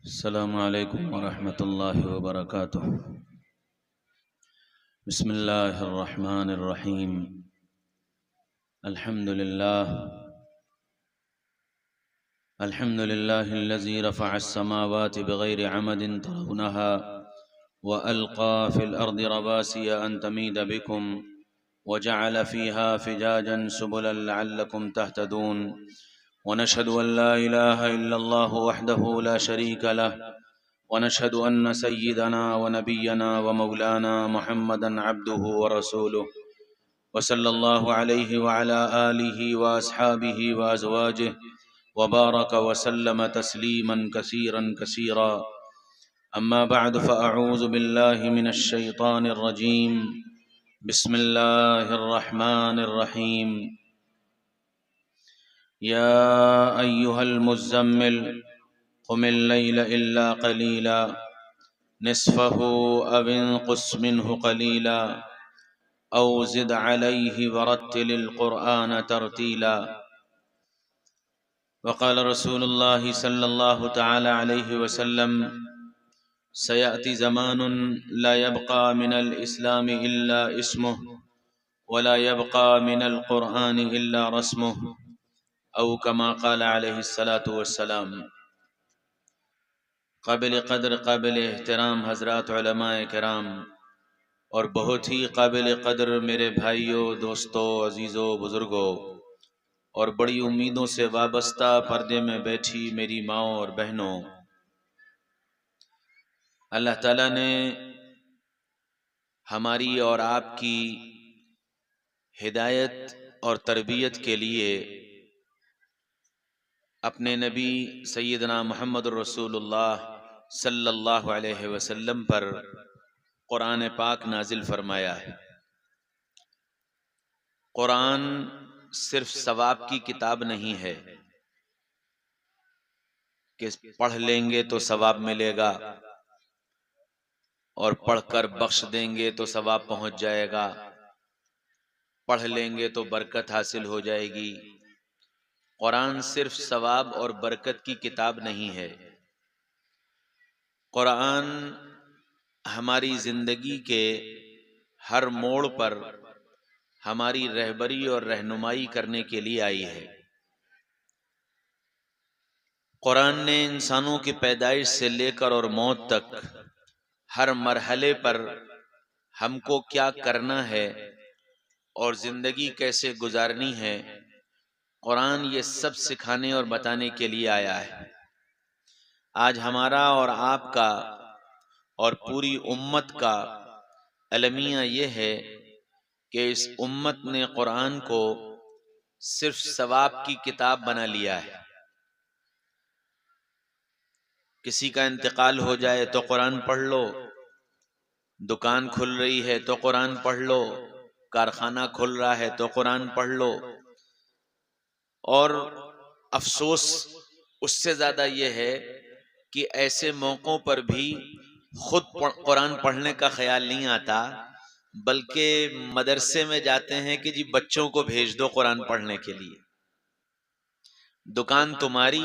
السلام عليكم ورحمة الله وبركاته. بسم الله الرحمن الرحيم. الحمد لله الذي رفع السماوات بغير عمد ترونها وألقى في الأرض رواسي أن تميد بكم وجعل فيها فجاجا سبلا لعلكم تهتدون، ونشهد أن لا إله إلا الله وحده لا شريك له، ونشهد أن سيدنا ونبينا ومولانا محمدًا عبده ورسوله، وصلى الله عليه وعلى آله وأصحابه وأزواجه وبارك وسلم تسليما كثيرا كثيرا. أما بعد، فأعوذ بالله من الشيطان الرجيم. بسم الله الرحمن الرحيم. يا أيها المزمل قم الليل إلا قليلا نصفه أو انقص منه قليلا أو زد عليه ورتل القرآن ترتيلا. وقال رسول الله صلى الله تعالى عليه وسلم: سيأتي زمان لا يبقى من الإسلام إلا اسمه ولا يبقى من القرآن إلا رسمه، أو كما قال عليه الصلاة والسلام. قابل قدر، قابل احترام حضرات علماء کرام اور بہت ہی قابل قدر میرے بھائیوں، دوستوں، عزیزوں، بزرگوں اور بڑی امیدوں سے وابستہ پردے میں بیٹھی میری ماؤں اور بہنوں، اللہ تعالیٰ نے ہماری اور آپ کی ہدایت اور تربیت کے لیے اپنے نبی سیدنا محمد رسول اللہ صلی اللہ علیہ وسلم پر قرآن پاک نازل فرمایا ہے۔ قرآن صرف ثواب کی کتاب نہیں ہے کہ پڑھ لیں گے تو ثواب ملے گا اور پڑھ کر بخش دیں گے تو ثواب پہنچ جائے گا، پڑھ لیں گے تو برکت حاصل ہو جائے گی۔ قرآن صرف ثواب اور برکت کی کتاب نہیں ہے۔ قرآن ہماری زندگی کے ہر موڑ پر ہماری رہبری اور رہنمائی کرنے کے لیے آئی ہے۔ قرآن نے انسانوں کی پیدائش سے لے کر اور موت تک ہر مرحلے پر ہم کو کیا کرنا ہے اور زندگی کیسے گزارنی ہے، قرآن یہ سب سکھانے اور بتانے کے لیے آیا ہے۔ آج ہمارا اور آپ کا اور پوری امت کا المیہ یہ ہے کہ اس امت نے قرآن کو صرف ثواب کی کتاب بنا لیا ہے۔ کسی کا انتقال ہو جائے تو قرآن پڑھ لو، دکان کھل رہی ہے تو قرآن پڑھ لو، کارخانہ کھل رہا ہے تو قرآن پڑھ لو، اور افسوس اس سے زیادہ یہ ہے کہ ایسے موقعوں پر بھی خود قرآن پڑھنے کا خیال نہیں آتا، بلکہ مدرسے میں جاتے ہیں کہ جی بچوں کو بھیج دو قرآن پڑھنے کے لیے۔ دکان تمہاری،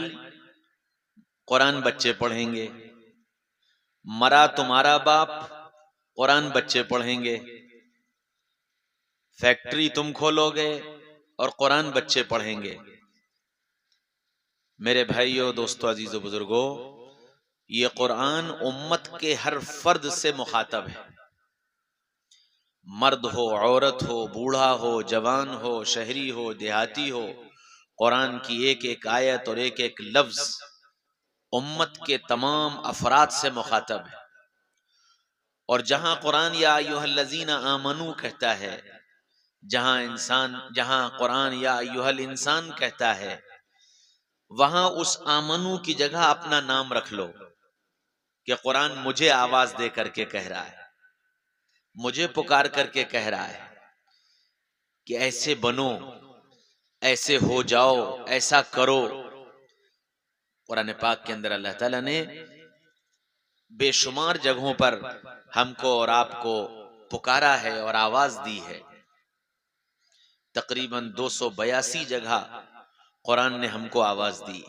قرآن بچے پڑھیں گے، مرا تمہارا باپ، قرآن بچے پڑھیں گے، فیکٹری تم کھولو گے اور قرآن بچے پڑھیں گے۔ میرے بھائیوں، دوستو، عزیزو، بزرگوں، یہ قرآن امت کے ہر فرد سے مخاطب ہے، مرد ہو، عورت ہو، بوڑھا ہو، جوان ہو، شہری ہو، دیہاتی ہو، قرآن کی ایک ایک آیت اور ایک ایک لفظ امت کے تمام افراد سے مخاطب ہے۔ اور جہاں قرآن یا ایھا الذین آمنو کہتا ہے، جہاں قرآن یا ایھا الانسان کہتا ہے، وہاں اس آمنو کی جگہ اپنا نام رکھ لو کہ قرآن مجھے آواز دے کر کے کہہ رہا ہے، مجھے پکار کر کے کہہ رہا ہے کہ ایسے بنو، ایسے ہو جاؤ، ایسا کرو۔ قرآن پاک کے اندر اللہ تعالیٰ نے بے شمار جگہوں پر ہم کو اور آپ کو پکارا ہے اور آواز دی ہے۔ تقریباً 282 جگہ قرآن نے ہم کو آواز دی۔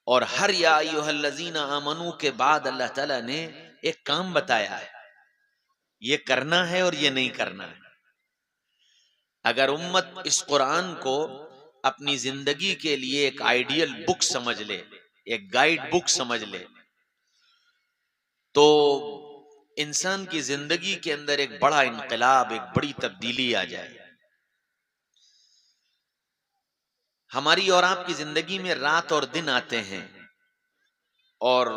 اور ہر یا ایھا الذین آمنو کے بعد اللہ تعالیٰ نے ایک کام بتایا ہے، یہ کرنا ہے اور یہ نہیں کرنا ہے۔ اگر امت اس قرآن کو اپنی زندگی کے لیے ایک آئیڈیل بک سمجھ لے، ایک گائیڈ بک سمجھ لے، تو انسان کی زندگی کے اندر ایک بڑا انقلاب، ایک بڑی تبدیلی آ جائے۔ ہماری اور آپ کی زندگی میں رات اور دن آتے ہیں، اور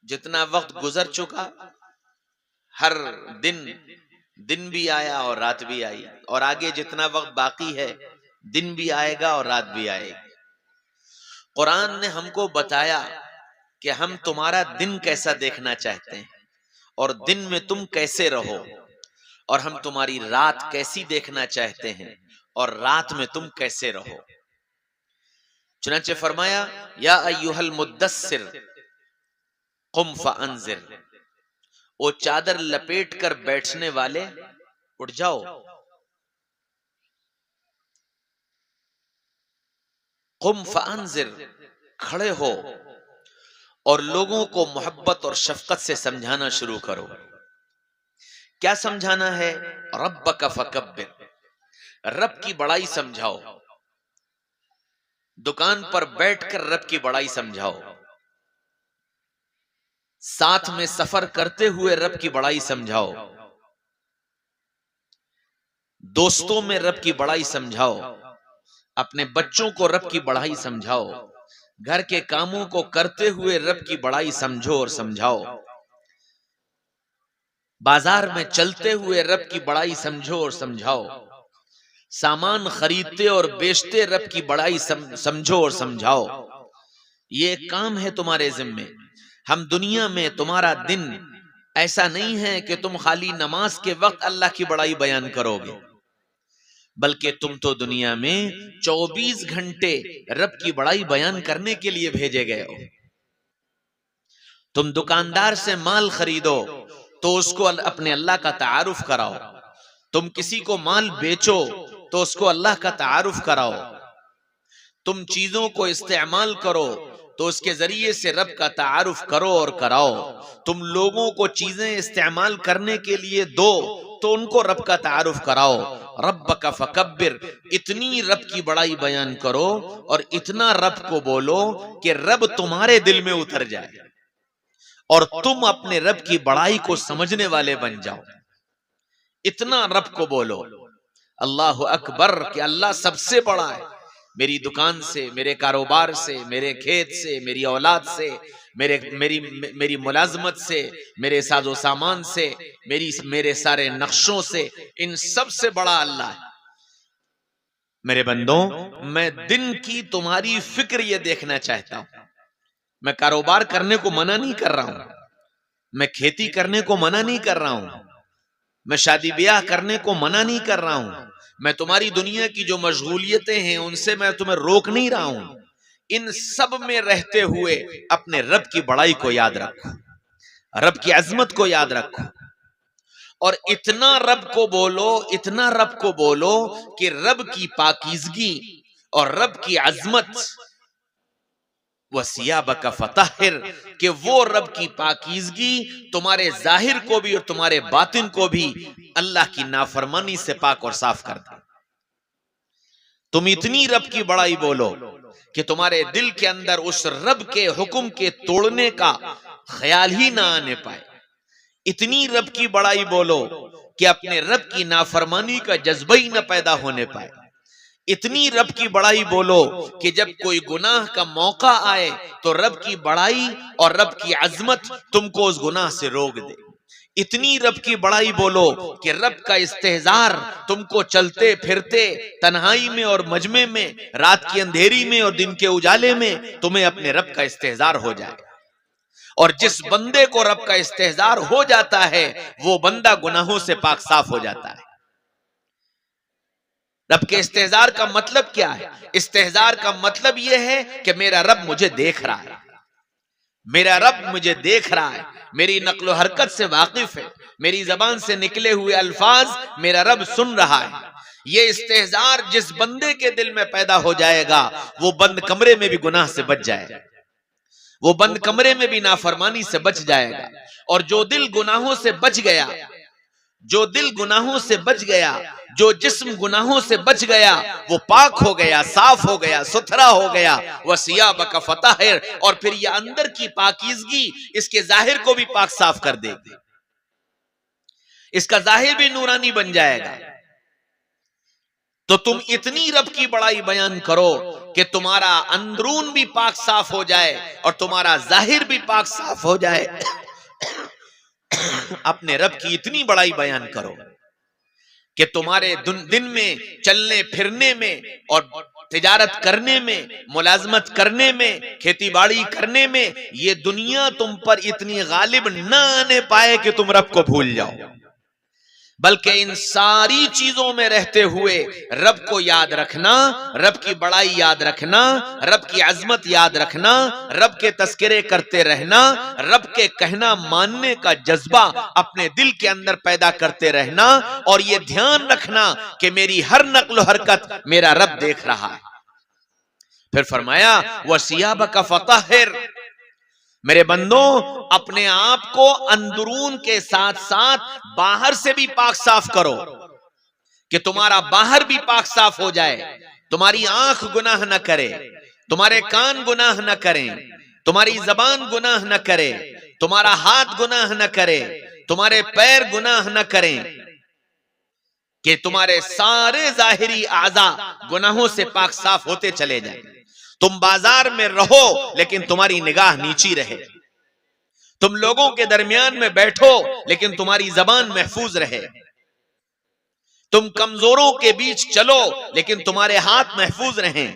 جتنا وقت گزر چکا، ہر دن بھی آیا اور رات بھی آئی، اور آگے جتنا وقت باقی ہے دن بھی آئے گا اور رات بھی آئے گی۔ قرآن نے ہم کو بتایا کہ ہم تمہارا دن کیسا دیکھنا چاہتے ہیں اور دن میں تم کیسے رہو، اور ہم تمہاری رات کیسی دیکھنا چاہتے ہیں اور رات میں تم کیسے رہو۔ چنانچہ فرمایا یا ایھا المدثر قم فانذر، او چادر لپیٹ کر بیٹھنے والے اٹھ جاؤ۔ قم فانذر، کھڑے ہو اور لوگوں کو محبت اور شفقت سے سمجھانا شروع کرو۔ کیا سمجھانا ہے؟ ربک فکبر، رب کی بڑائی سمجھاؤ۔ دکان پر بیٹھ کر رب کی بڑائی سمجھاؤ، ساتھ میں سفر کرتے ہوئے رب کی بڑائی سمجھاؤ، دوستوں میں رب کی بڑائی سمجھاؤ، اپنے بچوں کو رب کی بڑائی سمجھاؤ، گھر کے کاموں کو کرتے ہوئے رب کی بڑائی سمجھو اور سمجھاؤ، بازار میں چلتے ہوئے رب کی بڑائی سمجھو اور سمجھاؤ، سامان خریدتے اور بیچتے رب کی بڑائی سمجھو اور سمجھاؤ۔ یہ ایک کام ہے تمہارے ذمے۔ ہم دنیا میں تمہارا دن ایسا نہیں ہے کہ تم خالی نماز کے وقت اللہ کی بڑائی بیان کرو گے، بلکہ تم تو دنیا میں 24 گھنٹے رب کی بڑائی بیان کرنے کے لیے بھیجے گئے ہو۔ تم دکاندار سے مال خریدو تو اس کو اپنے اللہ کا تعارف کراؤ، تم کسی کو مال بیچو تو اس کو اللہ کا تعارف کراؤ، تم چیزوں کو استعمال کرو تو اس کے ذریعے سے رب کا تعارف کرو اور کراؤ، تم لوگوں کو چیزیں استعمال کرنے کے لیے دو تو ان کو رب کا تعارف کراؤ۔ ربک فکبر، اتنی رب کی بڑائی بیان کرو اور اتنا رب کو بولو کہ رب تمہارے دل میں اتر جائے اور تم اپنے رب کی بڑائی کو سمجھنے والے بن جاؤ۔ اتنا رب کو بولو، اللہ اکبر، کہ اللہ سب سے بڑا ہے۔ میری دکان سے، میرے کاروبار سے، میرے کھیت سے، میری اولاد سے، میری ملازمت سے، میرے ساز و سامان سے، میرے سارے نقشوں سے، ان سب سے بڑا اللہ ہے۔ میرے بندوں، میں دن کی تمہاری فکر یہ دیکھنا چاہتا ہوں۔ میں کاروبار کرنے کو منع نہیں کر رہا ہوں، میں کھیتی کرنے کو منع نہیں کر رہا ہوں، میں شادی بیاہ کرنے کو منع نہیں کر رہا ہوں، میں تمہاری دنیا کی جو مشغولیتیں ہیں ان سے میں تمہیں روک نہیں رہا ہوں۔ ان سب میں رہتے ہوئے اپنے رب کی بڑائی کو یاد رکھو، رب کی عظمت کو یاد رکھو، اور اتنا رب کو بولو، اتنا رب کو بولو کہ رب کی پاکیزگی اور رب کی عظمت، وَثِيَابَكَ فَطَهِّرْ، کہ وہ رب کی پاکیزگی تمہارے ظاہر کو بھی اور تمہارے باطن کو بھی اللہ کی نافرمانی سے پاک اور صاف کر دے۔ تم اتنی رب کی بڑائی بولو کہ تمہارے دل کے اندر اس رب کے حکم کے توڑنے کا خیال ہی نہ آنے پائے۔ اتنی رب کی بڑائی بولو کہ اپنے رب کی نافرمانی کا جذبہ ہی نہ پیدا ہونے پائے۔ اتنی رب کی بڑائی بولو کہ جب کوئی گناہ کا موقع آئے تو رب کی بڑائی اور رب کی عظمت تم کو اس گناہ سے روک دے۔ اتنی رب کی بڑائی بولو کہ رب کا استحضار تم کو چلتے پھرتے تنہائی میں اور مجمع میں، رات کی اندھیری میں اور دن کے اجالے میں تمہیں اپنے رب کا استحضار ہو جائے۔ اور جس بندے کو رب کا استحضار ہو جاتا ہے وہ بندہ گناہوں سے پاک صاف ہو جاتا ہے۔ رب کے استحضار کا مطلب کیا ہے؟ استحضار کا مطلب یہ ہے کہ میرا رب مجھے دیکھ رہا ہے، میرا رب مجھے دیکھ رہا ہے، میری نقل و حرکت سے واقف ہے، میری زبان سے نکلے ہوئے الفاظ میرا رب سن رہا ہے۔ یہ استہزار جس بندے کے دل میں پیدا ہو جائے گا وہ بند کمرے میں بھی گناہ سے بچ جائے گا، وہ بند کمرے میں بھی نافرمانی سے بچ جائے گا۔ اور جو دل گناہوں سے بچ گیا، جو دل گناہوں سے بچ گیا، جو جسم گناہوں سے بچ گیا، وہ پاک ہو گیا، صاف ہو گیا، ستھرا ہو گیا۔ وَثِيَابَكَ فَطَهِّرْ، اور پھر یہ اندر کی پاکیزگی اس کے ظاہر کو بھی پاک صاف کر دے گی، اس کا ظاہر بھی نورانی بن جائے گا۔ تو تم اتنی رب کی بڑائی بیان کرو کہ تمہارا اندرون بھی پاک صاف ہو جائے اور تمہارا ظاہر بھی پاک صاف ہو جائے۔ اپنے رب کی اتنی بڑائی بیان کرو کہ تمہارے دن میں چلنے پھرنے میں اور تجارت کرنے میں، ملازمت کرنے میں، کھیتی باڑی کرنے میں یہ دنیا تم پر اتنی غالب نہ آنے پائے کہ تم رب کو بھول جاؤ، بلکہ ان ساری چیزوں میں رہتے ہوئے رب کو یاد رکھنا، رب کی بڑائی یاد رکھنا، رب کی عظمت یاد رکھنا، رب کے تذکرے کرتے رہنا، رب کے کہنا ماننے کا جذبہ اپنے دل کے اندر پیدا کرتے رہنا، اور یہ دھیان رکھنا کہ میری ہر نقل و حرکت میرا رب دیکھ رہا ہے۔ پھر فرمایا وَثِيَابَكَ فَطَهِّرْ، میرے بندوں اپنے آپ کو اندرون کے ساتھ ساتھ باہر سے بھی پاک صاف کرو کہ تمہارا باہر بھی پاک صاف ہو جائے، تمہاری آنکھ گناہ نہ کرے، تمہارے کان گناہ نہ کریں، تمہاری زبان گناہ نہ کرے، تمہارا ہاتھ گناہ نہ کرے، تمہارے پیر گناہ نہ کریں، کہ تمہارے سارے ظاہری اعضاء گناہوں سے پاک صاف ہوتے چلے جائیں۔ تم بازار میں رہو لیکن تمہاری نگاہ نیچی رہے، تم لوگوں کے درمیان میں بیٹھو لیکن تمہاری زبان محفوظ رہے، تم کمزوروں کے بیچ چلو لیکن تمہارے ہاتھ محفوظ رہیں،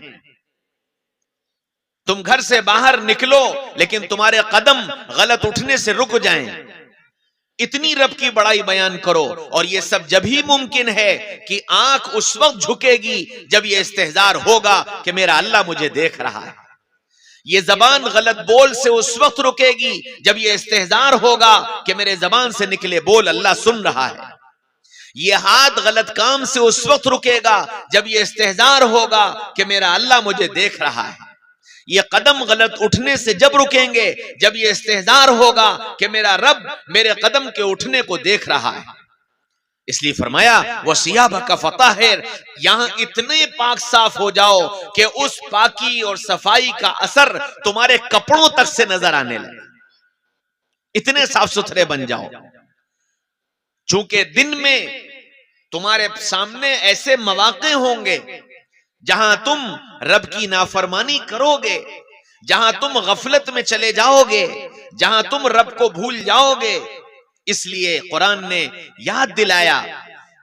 تم گھر سے باہر نکلو لیکن تمہارے قدم غلط اٹھنے سے رک جائیں۔ اتنی رب کی بڑائی بیان کرو، اور یہ سب جب ہی ممکن ہے کہ آنکھ اس وقت جھکے گی جب یہ استحضار ہوگا کہ میرا اللہ مجھے دیکھ رہا ہے۔ یہ زبان غلط بول سے اس وقت رکے گی جب یہ استحضار ہوگا کہ میرے زبان سے نکلے بول اللہ سن رہا ہے۔ یہ ہاتھ غلط کام سے اس وقت رکے گا جب یہ استحضار ہوگا کہ میرا اللہ مجھے دیکھ رہا ہے۔ یہ قدم غلط اٹھنے سے جب رکیں گے جب یہ استحضار ہوگا کہ میرا رب میرے قدم کے اٹھنے کو دیکھ رہا ہے۔ اس لیے فرمایا وَثِيَابَكَ فَطَهِّرْ، یہاں اتنے پاک صاف ہو جاؤ کہ اس پاکی اور صفائی کا اثر تمہارے کپڑوں تک سے نظر آنے لگے، اتنے صاف ستھرے بن جاؤ۔ چونکہ دن میں تمہارے سامنے ایسے مواقع ہوں گے جہاں تم رب کی نافرمانی کرو گے، جہاں تم غفلت میں چلے جاؤ گے، جہاں تم رب کو بھول جاؤ گے۔ اس لیے قرآن نے یاد دلایا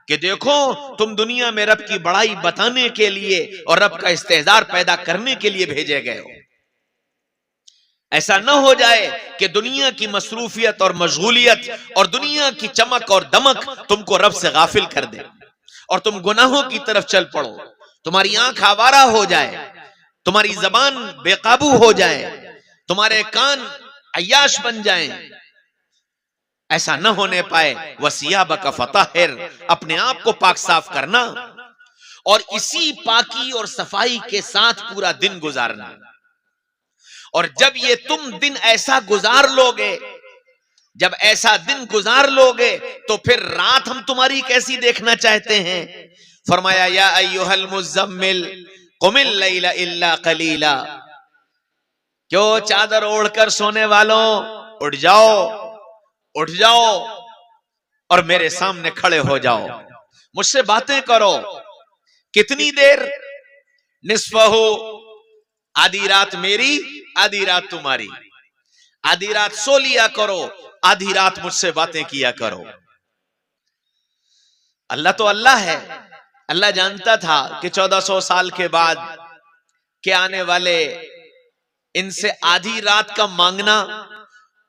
کہ دیکھو تم دنیا میں رب کی بڑائی بتانے کے لیے اور رب کا استحضار پیدا کرنے کے لیے بھیجے گئے ہو۔ ایسا نہ ہو جائے کہ دنیا کی مصروفیت اور مشغولیت اور دنیا کی چمک اور دمک تم کو رب سے غافل کر دے اور تم گناہوں کی طرف چل پڑو، تمہاری آنکھ آوارہ ہو جائے، تمہاری زبان بے قابو ہو جائے، تمہارے کان عیاش بن جائیں۔ ایسا نہ ہونے پائے۔ وَثِيَابَكَ فَطَهِّرْ، اپنے آپ کو پاک صاف کرنا اور اسی پاکی اور صفائی کے ساتھ پورا دن گزارنا۔ اور جب یہ تم دن ایسا گزار لوگے، جب ایسا دن گزار لوگے تو پھر رات ہم تمہاری کیسی دیکھنا چاہتے ہیں؟ فرمایا یا ایھا المزمل قم اللیل الا قلیلا، کیوں چادر اوڑھ کر سونے والوں اٹھ جاؤ، اٹھ جاؤ اور میرے سامنے کھڑے ہو جاؤ، مجھ سے باتیں کرو۔ کتنی دیر؟ نصفہ، آدھی رات میری آدھی رات تمہاری، آدھی رات سو لیا کرو، آدھی رات مجھ سے باتیں کیا کرو۔ اللہ تو اللہ ہے، اللہ جانتا تھا کہ 1400 سال کے بعد کے آنے والے ان سے آدھی رات کا مانگنا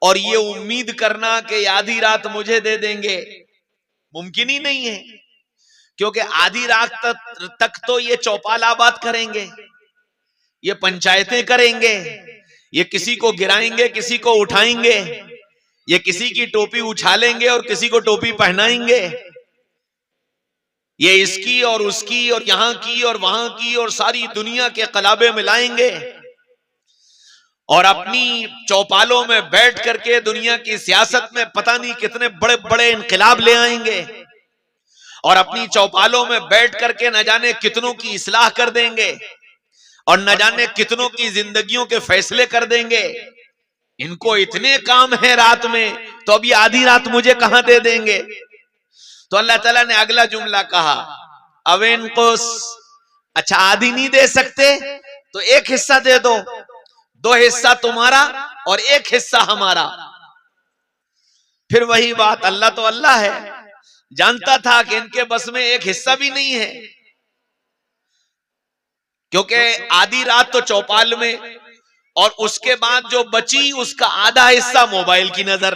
اور یہ امید کرنا کہ آدھی رات مجھے دے دیں گے ممکن ہی نہیں ہے، کیونکہ آدھی رات تک تو یہ چوپال آباد کریں گے، یہ پنچایتیں کریں گے، یہ کسی کو گرائیں گے، کسی کو اٹھائیں گے، یہ کسی کی ٹوپی اچھالیں گے اور کسی کو ٹوپی پہنائیں گے۔ یہ اس کی اور اس کی اور یہاں کی اور وہاں کی اور ساری دنیا کے قلابے ملائیں گے اور اپنی چوپالوں میں بیٹھ کر کے دنیا کی سیاست میں پتہ نہیں کتنے بڑے بڑے انقلاب لے آئیں گے اور اپنی چوپالوں میں بیٹھ کر کے نہ جانے کتنوں کی اصلاح کر دیں گے اور نہ جانے کتنوں کی زندگیوں کے فیصلے کر دیں گے. ان کو اتنے کام ہیں رات میں تو ابھی آدھی رات مجھے کہاں دے دیں گے؟ تو اللہ تعالیٰ نے اگلا جملہ کہا اوینقص، اچھا آدھی نہیں دے سکتے تو ایک حصہ دے دو، 2 حصہ تمہارا اور 1 حصہ ہمارا. پھر وہی بات، اللہ تو اللہ ہے، جانتا تھا کہ ان کے بس میں 1 حصہ بھی نہیں ہے، کیونکہ آدھی رات تو چوپال میں اور اس کے بعد جو بچی اس کا آدھا حصہ موبائل کی نظر،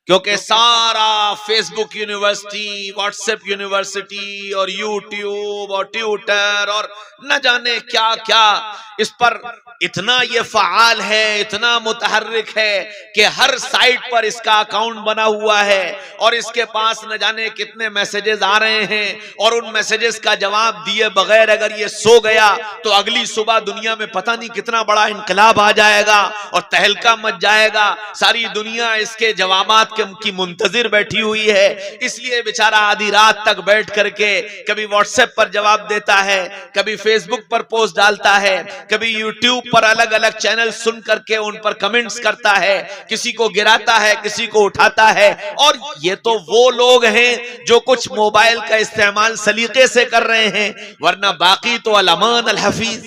کیونکہ سارا فیس بک یونیورسٹی، واٹس ایپ یونیورسٹی اور یوٹیوب اور ٹویٹر اور نہ جانے کیا کیا اس پر اتنا یہ فعال ہے، اتنا متحرک ہے کہ ہر سائٹ پر اس کا اکاؤنٹ بنا ہوا ہے اور اس کے پاس نہ جانے کتنے میسیجز آ رہے ہیں اور ان میسیجز کا جواب دیے بغیر اگر یہ سو گیا تو اگلی صبح دنیا میں پتہ نہیں کتنا بڑا انقلاب آ جائے گا اور تہلکہ مچ جائے گا. ساری دنیا اس کے جوابات کی منتظر بیٹھی ہوئی ہے، اس لیے بیچارہ آدھی رات تک بیٹھ کر کے کبھی واٹس ایپ پر جواب دیتا ہے، کبھی فیس بک پر پوسٹ ڈالتا ہے، کبھی یوٹیوب پر الگ الگ چینل سن کر کے ان پر کمنٹس کرتا ہے، کسی کو گراتا ہے، کسی کو اٹھاتا ہے. اور یہ تو وہ لوگ ہیں جو کچھ موبائل کا استعمال سلیقے سے کر رہے ہیں، ورنہ باقی تو الامان الحفیظ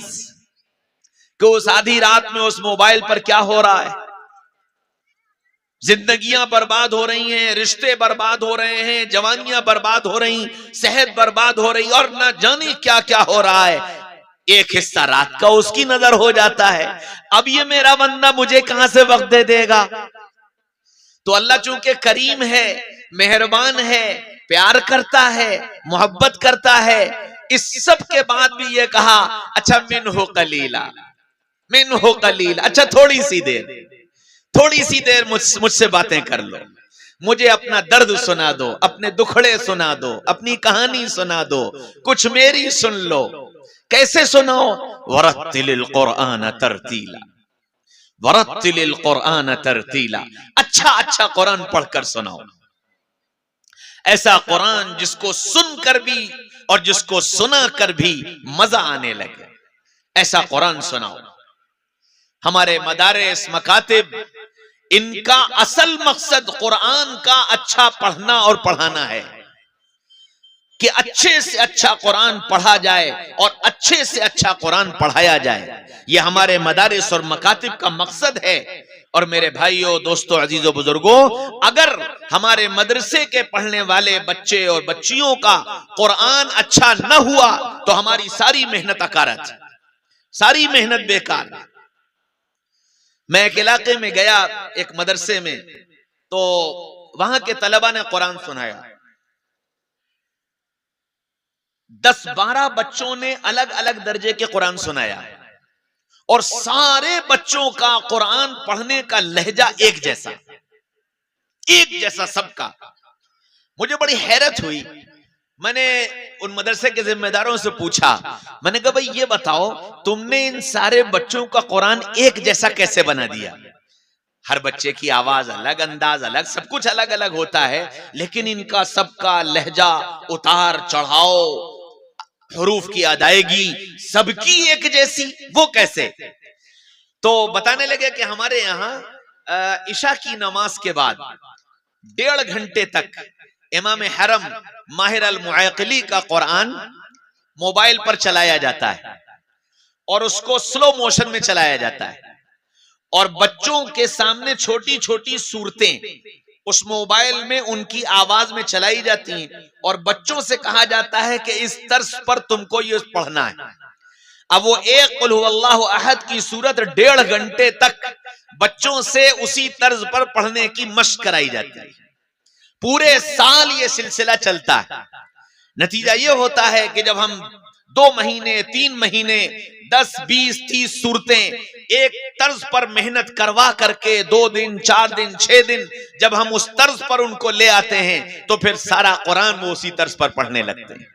کہ اس آدھی رات میں اس موبائل پر کیا ہو رہا ہے. زندگیاں برباد ہو رہی ہیں، رشتے برباد ہو رہے ہیں، جوانیاں برباد ہو رہی، صحت برباد ہو رہی اور نہ جانے کیا کیا ہو رہا ہے. 1 حصہ رات کا اس کی نظر ہو جاتا ہے. اب یہ میرا بندہ مجھے کہاں سے وقت دے دے گا؟ تو اللہ چونکہ کریم ہے، مہربان ہے، پیار کرتا ہے، محبت کرتا ہے، اس سب کے بعد بھی یہ کہا اچھا منہ قلیلا، منہ قلیلا، اچھا تھوڑی سی دیر مجھ سے باتیں کر لو، مجھے اپنا درد سنا دو، اپنے دکھڑے سنا دو، اپنی کہانی سنا دو، کچھ میری سن لو. کیسے سناؤ؟ ورتل القرآن ترتیلا، ورتل القرآن ترتیلا، اچھا قرآن پڑھ کر سناؤ. ایسا قرآن جس کو سن کر بھی اور جس کو سنا کر بھی مزہ آنے لگے، ایسا قرآن سناؤ. ہمارے مدارس، مکاتب، ان کا اصل مقصد قرآن کا اچھا پڑھنا اور پڑھانا ہے کہ اچھے سے اچھا قرآن پڑھا جائے اور اچھے سے اچھا قرآن پڑھایا جائے. یہ ہمارے مدارس اور مکاتب کا مقصد ہے. اور میرے بھائیوں، دوستوں، عزیزوں، بزرگوں، اگر ہمارے مدرسے کے پڑھنے والے بچے اور بچیوں کا قرآن اچھا نہ ہوا تو ہماری ساری محنت اکارت، ساری محنت بیکار. میں ایک علاقے میں گیا، ایک مدرسے میں، تو وہاں کے طلبہ نے قرآن سنایا. 10-12 بچوں نے الگ الگ درجے کے قرآن سنایا اور سارے بچوں کا قرآن پڑھنے کا لہجہ ایک جیسا سب کا. مجھے بڑی حیرت ہوئی. میں نے ان مدرسے کے ذمہ داروں سے پوچھا، میں نے کہا بھائی یہ بتاؤ تم نے ان سارے بچوں کا قرآن ایک جیسا کیسے بنا دیا؟ ہر بچے کی آواز الگ، انداز الگ، سب کچھ الگ الگ ہوتا ہے، لیکن ان کا سب کا لہجہ، اتار چڑھاؤ، حروف کی ادائیگی سب کی ایک جیسی، وہ کیسے؟ تو بتانے لگے کہ ہمارے یہاں عشاء کی نماز کے بعد 1.5 گھنٹے تک امام حرم ماہر المعقلی کا قرآن موبائل پر چلایا جاتا ہے اور اس کو سلو موشن میں چلایا جاتا ہے اور بچوں کے سامنے چھوٹی چھوٹی صورتیں اس موبائل میں ان کی آواز میں چلائی جاتی ہیں اور بچوں سے کہا جاتا ہے کہ اس طرز پر تم کو یہ پڑھنا ہے. اب وہ ایک قل هو اللہ احد کی صورت 1.5 گھنٹے تک بچوں سے اسی طرز پر پڑھنے کی مشق کرائی جاتی ہے. پورے سال یہ سلسلہ چلتا ہے. نتیجہ یہ ہوتا ہے کہ جب ہم 2 مہینے 3 مہینے 10 20 30 صورتیں ایک طرز پر محنت کروا کر کے 2 دن 4 دن 6 دن جب ہم اس طرز پر ان کو لے آتے ہیں تو پھر سارا قرآن وہ اسی طرز پر پڑھنے لگتے ہیں.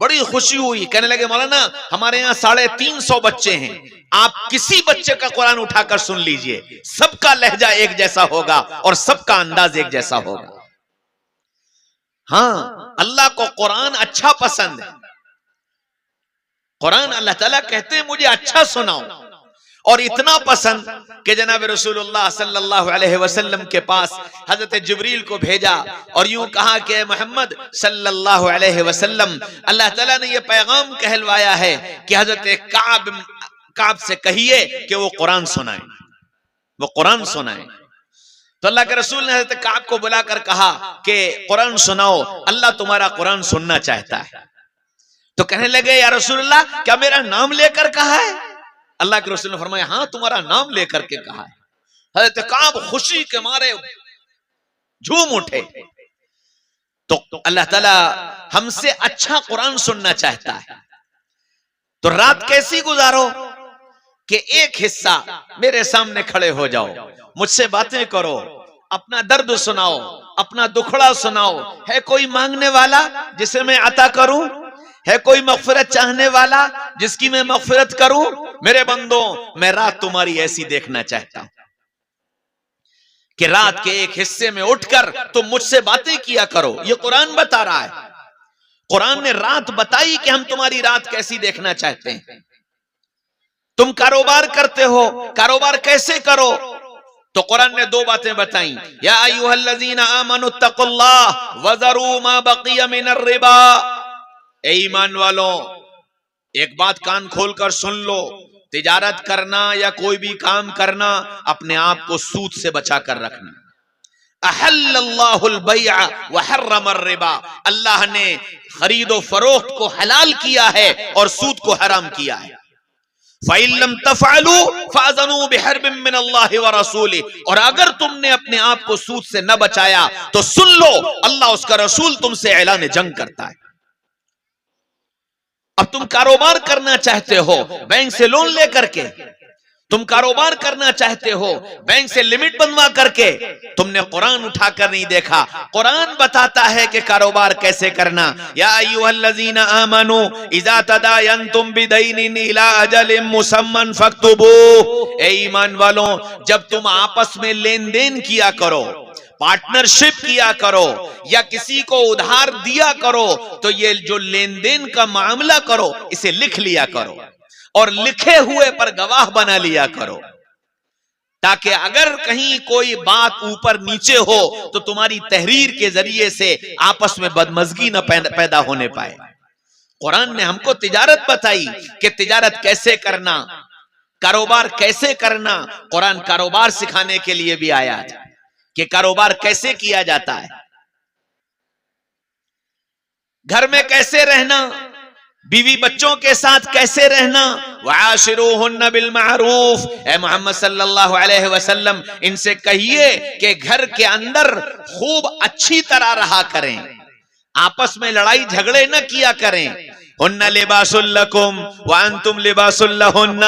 بڑی خوشی ہوئی, کہنے لگے مولانا ہمارے یہاں 350 بچے ہیں, آپ کسی بچے کا قرآن اٹھا کر سن لیجئے, سب کا لہجہ ایک جیسا ہوگا اور سب کا انداز ایک جیسا ہوگا. ہاں, اللہ کو قرآن اچھا پسند ہے. قرآن اللہ تعالیٰ کہتے ہیں مجھے اچھا سناؤ, اور اتنا پسند کہ جناب رسول اللہ صلی اللہ علیہ وسلم کے پاس حضرت جبریل کو بھیجا اور یوں کہا کہ محمد صلی اللہ علیہ وسلم, اللہ تعالیٰ نے یہ پیغام کہلوایا ہے کہ حضرت کعب سے کہیے کہ وہ قرآن سنائیں, وہ قرآن سنائیں. تو اللہ کے رسول نے حضرت کعب کو بلا کر کہا کہ قرآن سناؤ, اللہ تمہارا قرآن سننا چاہتا ہے. تو کہنے لگے یا رسول اللہ کیا میرا نام لے کر کہا ہے؟ اللہ کے رسول نے فرمایا ہاں تمہارا نام لے کر کے کہا ہے. حضرت کعب خوشی کے مارے جھوم اٹھے. تو اللہ تعالیٰ ہم سے اچھا قرآن سننا چاہتا ہے. تو رات کیسی گزارو کہ ایک حصہ میرے سامنے کھڑے ہو جاؤ, مجھ سے باتیں کرو, اپنا درد سناؤ, اپنا دکھڑا سناؤ. ہے کوئی مانگنے والا جسے میں عطا کروں؟ ہے کوئی مغفرت چاہنے والا جس کی میں مغفرت کروں؟ میرے بندوں, میں رات تمہاری ایسی دیکھنا چاہتا ہوں کہ رات کے ایک حصے میں اٹھ کر تم مجھ سے باتیں کیا کرو. یہ قرآن بتا رہا ہے, قرآن نے رات بتائی کہ ہم تمہاری رات کیسی دیکھنا چاہتے ہیں. تم کاروبار کرتے ہو, کاروبار کیسے کرو؟ تو قرآن نے 2 باتیں بتائیں, یا ایھا الذین آمنوا اتقوا اللہ وذروا ما بقی من الربا. اے ایمان والوں, ایک بات کان کھول کر سن لو, تجارت کرنا یا کوئی بھی کام کرنا اپنے آپ کو سود سے بچا کر رکھنا. احل اللہ البیع وحرم الربا, اللہ نے خرید و فروخت کو حلال کیا ہے اور سود کو حرام کیا ہے. فَإِن لَمْ تَفْعَلُوا فَأَذَنُوا بِحَرْبٍ مِّنَ اللَّهِ وَرَسُولِهِ. اور اگر تم نے اپنے آپ کو سود سے نہ بچایا تو سن لو, اللہ اس کا رسول تم سے اعلان جنگ کرتا ہے. اب تم کاروبار کرنا چاہتے ہو بینک سے لون لے کر کے, تم کاروبار کرنا چاہتے ہو بینک سے لمٹ بنوا کر کے, تم نے قرآن اٹھا کر نہیں دیکھا. قرآن بتاتا ہے کہ کاروبار کیسے کرنا. یا ایھا الذین آمنوا اذا تداینتم بدین الی اجل مسمى فاکتبوہ. اے ایمان والوں, جب تم آپس میں لین دین کیا کرو, پارٹنرشپ کیا کرو یا کسی کو ادھار دیا کرو, تو یہ جو لین دین کا معاملہ کرو اسے لکھ لیا کرو اور لکھے ہوئے پر گواہ بنا لیا کرو, تاکہ اگر کہیں کوئی بات اوپر نیچے ہو تو تمہاری تحریر کے ذریعے سے آپس میں بدمزگی نہ پیدا ہونے پائے. قرآن نے ہم کو تجارت بتائی کہ تجارت کیسے کرنا, کاروبار کیسے کرنا. قرآن کاروبار سکھانے کے لیے بھی آیا تھا کہ کاروبار کیسے کیا جاتا ہے, گھر میں کیسے رہنا, بیوی بچوں کے ساتھ کیسے رہنا. وعاشروہن بالمعروف. اے محمد صلی اللہ علیہ وسلم ان سے کہیے کہ گھر کے اندر خوب اچھی طرح رہا کریں, آپس میں لڑائی جھگڑے نہ کیا کریں. ہن لباس لکم وانتم لباس لہن.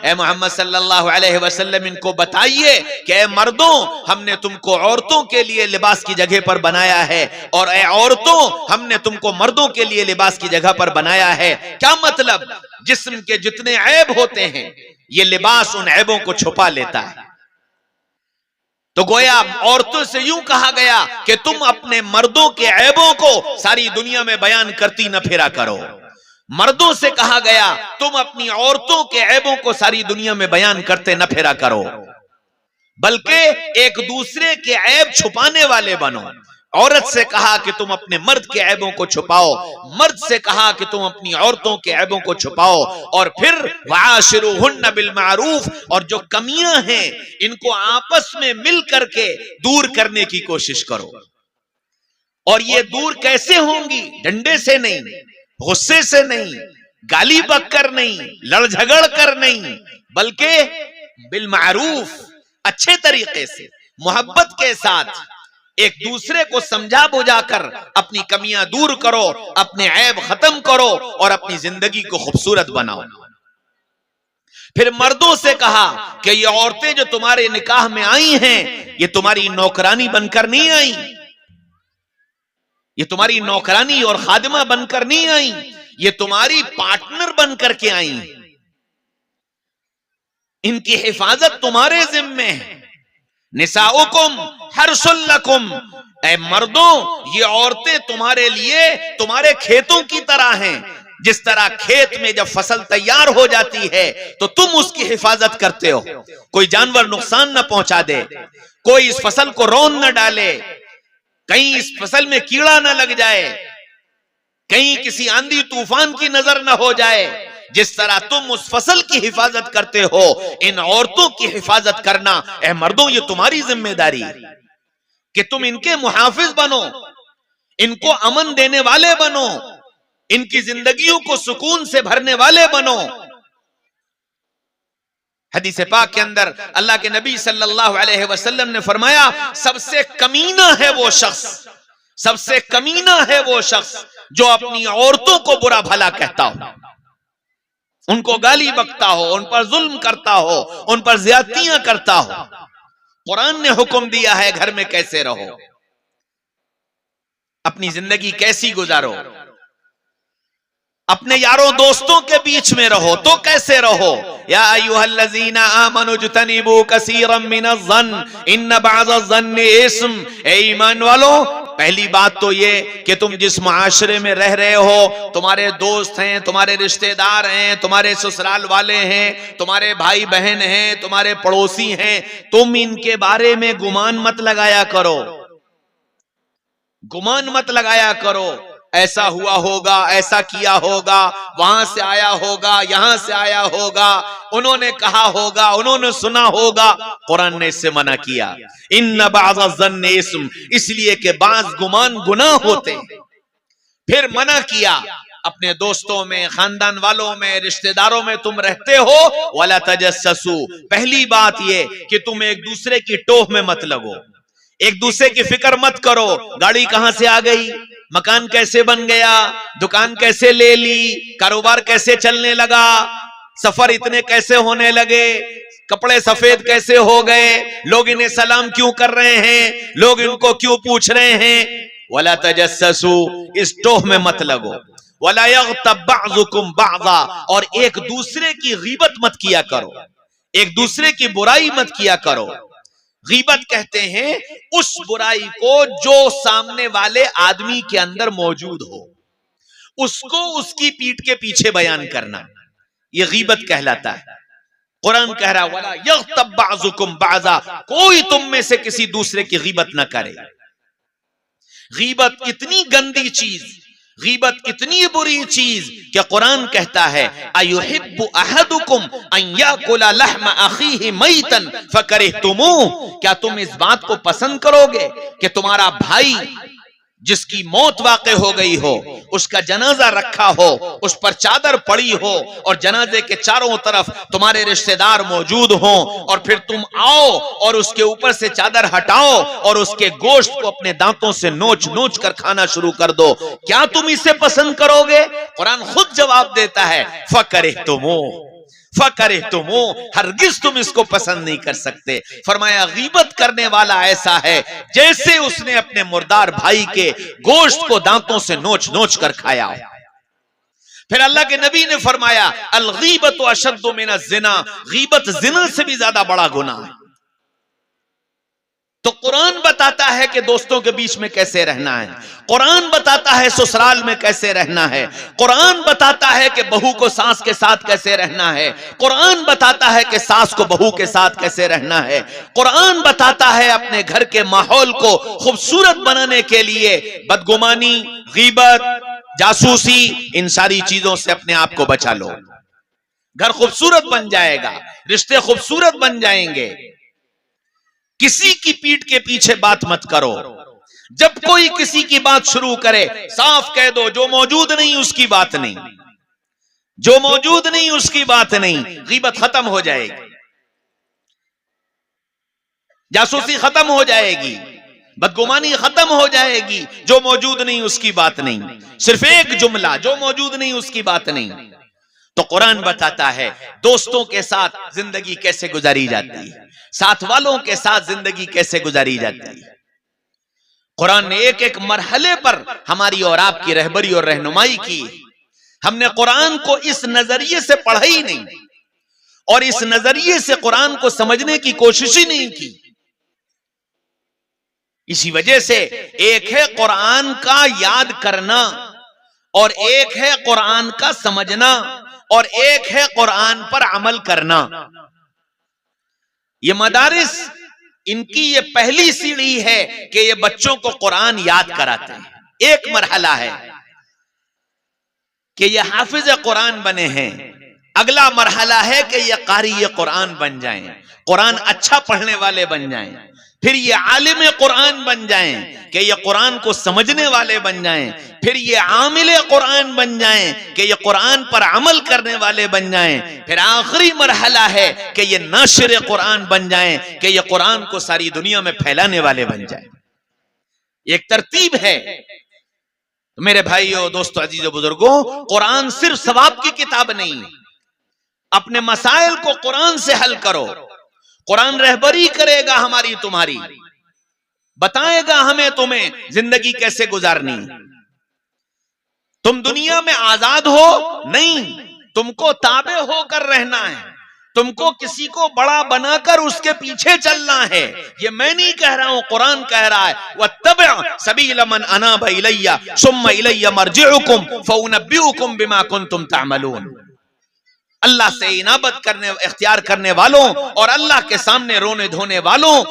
اے محمد صلی اللہ علیہ وسلم ان کو بتائیے کہ اے مردوں, ہم نے تم کو عورتوں کے لیے لباس کی جگہ پر بنایا ہے, اور اے عورتوں ہم نے تم کو مردوں کے لیے لباس کی جگہ پر بنایا ہے. کیا مطلب؟ جسم کے جتنے عیب ہوتے ہیں یہ لباس ان عیبوں کو چھپا لیتا ہے. تو گویا عورتوں سے یوں کہا گیا کہ تم اپنے مردوں کے عیبوں کو ساری دنیا میں بیان کرتی نہ پھرا کرو. مردوں سے کہا گیا تم اپنی عورتوں کے عیبوں کو ساری دنیا میں بیان کرتے نہ پھرا کرو, بلکہ ایک دوسرے کے عیب چھپانے والے بنو. عورت سے کہا کہ تم اپنے مرد کے عیبوں کو چھپاؤ, مرد سے کہا کہ تم اپنی عورتوں کے عیبوں کو چھپاؤ, اور پھر وعاشروہن بالمعروف. اور جو کمیاں ہیں ان کو آپس میں مل کر کے دور کرنے کی کوشش کرو. اور یہ دور کیسے ہوں گی؟ ڈنڈے سے نہیں, غصے سے نہیں, گالی بک کر نہیں, لڑ جھگڑ کر نہیں, بلکہ بالمعروف, اچھے طریقے سے, محبت کے ساتھ ایک دوسرے کو سمجھا بجھا کر اپنی کمیاں دور کرو, اپنے عیب ختم کرو اور اپنی زندگی کو خوبصورت بناؤ. پھر مردوں سے کہا کہ یہ عورتیں جو تمہارے نکاح میں آئی ہیں یہ تمہاری نوکرانی بن کر نہیں آئی، یہ تمہاری نوکرانی اور خادمہ بن کر نہیں آئی، یہ تمہاری پارٹنر بن کر کے آئی، ان کی حفاظت تمہارے ذمے ہے۔ نساؤکم حرث لکم، اے مردوں یہ عورتیں تمہارے لیے تمہارے کھیتوں کی طرح ہیں، جس طرح کھیت میں جب فصل تیار ہو جاتی ہے تو تم اس کی حفاظت کرتے ہو، کوئی جانور نقصان نہ پہنچا دے، کوئی اس فصل کو رون نہ ڈالے، کہیں اس فصل میں کیڑا نہ لگ جائے، کہیں کسی آندھی طوفان کی نظر نہ ہو جائے، جس طرح تم اس فصل کی حفاظت کرتے ہو ان عورتوں کی حفاظت کرنا اے مردوں یہ تمہاری ذمہ داری ہے کہ تم ان کے محافظ بنو، ان کو امن دینے والے بنو، ان کی زندگیوں کو سکون سے بھرنے والے بنو۔ حدیث پاک کے اندر اللہ کے نبی صلی اللہ علیہ وسلم نے فرمایا سب سے کمینہ ہے وہ شخص، سب سے کمینہ ہے وہ شخص جو اپنی عورتوں کو برا بھلا کہتا ہو، ان کو گالی بکتا ہو، ان پر ظلم کرتا ہو، ان پر زیادتیاں کرتا ہو۔ قرآن نے حکم دیا ہے گھر میں کیسے رہو، اپنی زندگی کیسی گزارو، اپنے یاروں دوستوں کے بیچ میں رہو تو کیسے رہو۔ یا ایھا الذین آمنوا اجتنبوا کثیرا من الظن ان بعض الظن اسم، اے ایمان والو پہلی بات تو یہ کہ تم جس معاشرے میں رہ رہے ہو، تمہارے دوست ہیں، تمہارے رشتہ دار ہیں، تمہارے سسرال والے ہیں، تمہارے بھائی بہن ہیں، تمہارے پڑوسی ہیں، تم ان کے بارے میں گمان مت لگایا کرو، گمان مت لگایا کرو، ایسا ہوا ہوگا، ایسا کیا ہوگا، وہاں سے آیا ہوگا، یہاں سے آیا ہوگا، انہوں نے کہا ہوگا، انہوں نے سنا ہوگا۔ قرآن نے اس سے منع کیا، ان بعض الظن اسم، اس لیے کہ بعض گمان گناہ ہوتے۔ پھر منع کیا اپنے دوستوں میں، خاندان والوں میں، رشتہ داروں میں تم رہتے ہو ولا تجسسوا، پہلی بات یہ کہ تم ایک دوسرے کی ٹوہ میں مت لگو، ایک دوسرے کی فکر مت کرو، گاڑی کہاں سے آ گئی، مکان کیسے بن گیا، دکان کیسے لے لی، کاروبار کیسے چلنے لگا، سفر اتنے کیسے ہونے لگے، کپڑے سفید کیسے ہو گئے، لوگ انہیں سلام کیوں کر رہے ہیں، لوگ ان کو کیوں پوچھ رہے ہیں۔ ولا تجسسوا، اس ٹوہ میں مت لگو۔ ولا یغتب بعضکم بعضا، اور ایک دوسرے کی غیبت مت کیا کرو، ایک دوسرے کی برائی مت کیا کرو۔ غیبت کہتے ہیں اس برائی کو جو سامنے والے آدمی کے اندر موجود ہو، اس کو اس کی پیٹھ کے پیچھے بیان کرنا، یہ غیبت کہلاتا ہے۔ قرآن کہہ رہا وَلَا يَغْتَبْ بَعْضُكُمْ بَعْضًا، کوئی تم میں سے کسی دوسرے کی غیبت نہ کرے۔ غیبت اتنی گندی چیز، غیبت اتنی بری چیز کہ قرآن کہتا ہے اَيُحِبُّ أَحَدُكُمْ أَن يَأْكُلَ لَحْمَ أَخِيهِ مَيْتًا فَكَرِهْتُمُوهُ، کیا تم اس بات کو پسند کرو گے کہ تمہارا بھائی جس کی موت واقع ہو گئی ہو، اس کا جنازہ رکھا ہو، اس پر چادر پڑی ہو اور جنازے کے چاروں طرف تمہارے رشتہ دار موجود ہوں، اور پھر تم آؤ اور اس کے اوپر سے چادر ہٹاؤ اور اس کے گوشت کو اپنے دانتوں سے نوچ نوچ کر کھانا شروع کر دو، کیا تم اسے پسند کرو گے؟ قرآن خود جواب دیتا ہے فَكَرِهْتُمُوهُ، ہرگز تم اس کو پسند نہیں کر سکتے۔ فرمایا غیبت کرنے والا ایسا ہے جیسے اس نے اپنے مردار بھائی کے گوشت کو دانتوں سے نوچ نوچ کر کھایا۔ پھر اللہ کے نبی نے فرمایا الغیبت اشد من الزنا، غیبت زنا سے بھی زیادہ بڑا گناہ ہے۔ تو قرآن بتاتا ہے کہ دوستوں کے بیچ میں کیسے رہنا ہے، قرآن بتاتا ہے سسرال میں کیسے رہنا ہے، قرآن بتاتا ہے کہ بہو کو ساس کے ساتھ کیسے رہنا ہے، قرآن بتاتا ہے کہ ساس کو بہو کے ساتھ کیسے رہنا ہے، قرآن بتاتا ہے اپنے گھر کے ماحول کو خوبصورت بنانے کے لیے بدگمانی، غیبت، جاسوسی، ان ساری چیزوں سے اپنے آپ کو بچا لو، گھر خوبصورت بن جائے گا، رشتے خوبصورت بن جائیں گے۔ کسی کی پیٹھ کے پیچھے بات مت کرو، جب کوئی کسی کی بات شروع کرے صاف کہہ دو جو موجود نہیں اس کی بات نہیں، جو موجود نہیں اس کی بات نہیں، غیبت ختم ہو جائے گی، جاسوسی ختم ہو جائے گی، بدگمانی ختم ہو جائے گی، جو موجود نہیں اس کی بات نہیں، صرف ایک جملہ جو موجود نہیں اس کی بات نہیں۔ تو قرآن بتاتا ہے دوستوں کے ساتھ زندگی کیسے گزاری جاتی ہے، ساتھ والوں کے ساتھ زندگی کیسے گزاری جاتی ہے۔ قرآن نے ایک ایک مرحلے پر ہماری اور آپ کی رہبری اور رہنمائی کی۔ ہم نے قرآن کو اس نظریے سے پڑھا ہی نہیں اور اس نظریے سے قرآن کو سمجھنے کی کوشش ہی نہیں کی۔ اسی وجہ سے ایک ہے قرآن کا یاد کرنا اور ایک ہے قرآن کا سمجھنا اور ایک ہے قرآن پر عمل کرنا۔ یہ مدارس ان کی یہ پہلی سیڑھی ہے کہ یہ بچوں کو قرآن یاد کراتے ہیں۔ ایک مرحلہ ہے کہ یہ حافظ قرآن بنے ہیں، اگلا مرحلہ ہے کہ یہ قاری قرآن بن جائیں، قرآن اچھا پڑھنے والے بن جائیں، پھر یہ عالم قرآن بن جائیں کہ یہ قرآن کو سمجھنے والے بن جائیں، پھر یہ عامل قرآن بن جائیں کہ یہ قرآن پر عمل کرنے والے بن جائیں، پھر آخری مرحلہ ہے کہ یہ ناشر قرآن بن جائیں کہ یہ قرآن کو ساری دنیا میں پھیلانے والے بن جائیں۔ ایک ترتیب ہے۔ میرے بھائیو، دوستو، عزیزو، بزرگوں، قرآن صرف ثواب کی کتاب نہیں۔ اپنے مسائل کو قرآن سے حل کرو، قرآن رہبری کرے گا ہماری تمہاری، بتائے گا ہمیں تمہیں زندگی کیسے گزارنی۔ تم دنیا میں آزاد ہو نہیں، تم کو تابع ہو کر رہنا ہے، تم کو کسی کو بڑا بنا کر اس کے پیچھے چلنا ہے۔ یہ میں نہیں کہہ رہا ہوں، قرآن کہہ رہا ہے وَاتَّبِعْ سَبِيلَ مَنْ أَنَابَ إِلَيَّ ثُمَّ إِلَيَّ مَرْجِعُكُمْ فَأُنَبِّئُكُمْ بِمَا كُنْتُمْ تَعْمَلُونَ۔ اللہ سے انابت کرنے اختیار کرنے والوں اور اللہ کے سامنے رونے دھونے والوں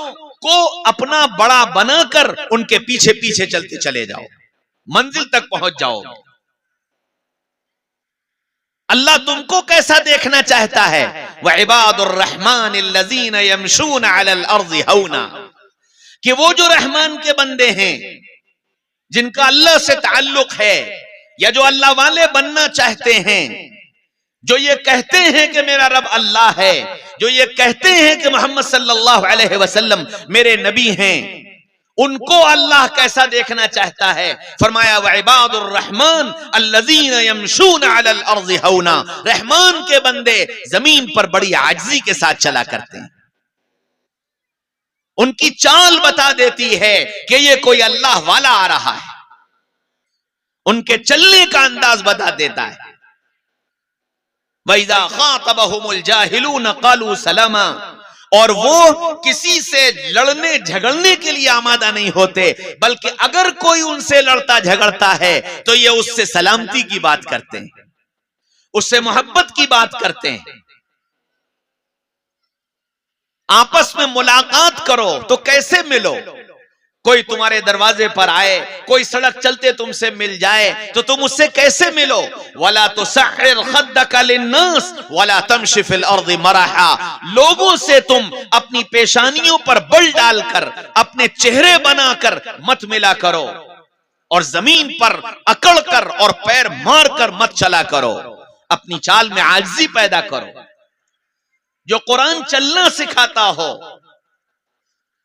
کو اپنا بڑا بنا کر ان کے پیچھے پیچھے چلتے چلے جاؤ، منزل تک پہنچ جاؤ۔ اللہ تم کو کیسا دیکھنا چاہتا ہے؟ وَعِبَادُ الرَّحْمَنِ الَّذِينَ يَمْشُونَ عَلَى الْأَرْضِ هَوْنًا، کہ وہ جو رحمان کے بندے ہیں جن کا اللہ سے تعلق ہے یا جو اللہ والے بننا چاہتے ہیں، جو یہ کہتے ہیں کہ میرا رب اللہ ہے، جو یہ کہتے ہیں کہ محمد صلی اللہ علیہ وسلم میرے نبی ہیں، ان کو اللہ کیسا دیکھنا چاہتا ہے؟ فرمایا وعباد الرحمن الذین یمشون علی الارض ہونا، رحمان کے بندے زمین پر بڑی عاجزی کے ساتھ چلا کرتے ہیں۔ ان کی چال بتا دیتی ہے کہ یہ کوئی اللہ والا آ رہا ہے، ان کے چلنے کا انداز بتا دیتا ہے۔ وَإِذَا خَاطَبَهُمُ الْجَاهِلُونَ قَالُوا سَلَامًا، اور وہ کسی سے لڑنے جھگڑنے کے لیے آمادہ نہیں ہوتے، بلکہ اگر کوئی ان سے لڑتا جھگڑتا ہے تو یہ اس سے سلامتی کی بات کرتے ہیں، اس سے محبت کی بات کرتے ہیں۔ آپس میں ملاقات کرو تو کیسے ملو؟ کوئی تمہارے دروازے پر آئے، کوئی سڑک چلتے تم سے مل جائے تو تم اس سے کیسے ملو؟ وَلَا تُسَحِّرْ خَدَّكَ لِلنَّاسِ وَلَا تَمْشِ فِي الْأَرْضِ مَرَحًا، لوگوں سے تم اپنی پیشانیوں پر بل ڈال کر، اپنے چہرے بنا کر مت ملا کرو، اور زمین پر اکڑ کر اور پیر مار کر مت چلا کرو، اپنی چال میں عاجزی پیدا کرو۔ جو قرآن چلنا سکھاتا ہو،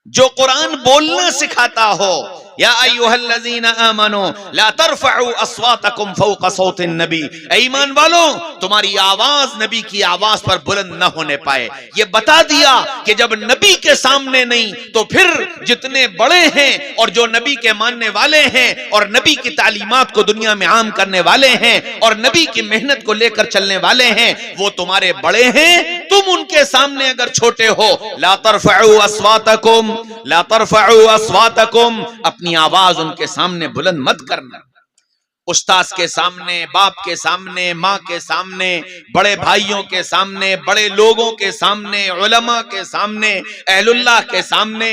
جو قرآن بولنا سکھاتا ہو، یا ایوہ الذین آمنوا لا ترفعوا اصواتکم فوق صوت النبی، اے ایمان والوں تمہاری آواز نبی کی آواز پر بلند نہ ہونے پائے۔ یہ بتا دیا کہ جب نبی کے سامنے نہیں تو پھر جتنے بڑے ہیں اور جو نبی کے ماننے والے ہیں اور نبی کی تعلیمات کو دنیا میں عام کرنے والے ہیں اور نبی کی محنت کو لے کر چلنے والے ہیں، وہ تمہارے بڑے ہیں، تم ان کے سامنے اگر چھوٹے ہو، لا ترفعوا اصواتکم، لا ترفعوا اصواتکم، اپنی آواز ان کے سامنے بلند مت کرنا۔ استاذ کے سامنے، باپ کے سامنے، ماں کے سامنے، بڑے بھائیوں کے سامنے، بڑے لوگوں کے سامنے، علماء کے سامنے، اہل اللہ کے سامنے،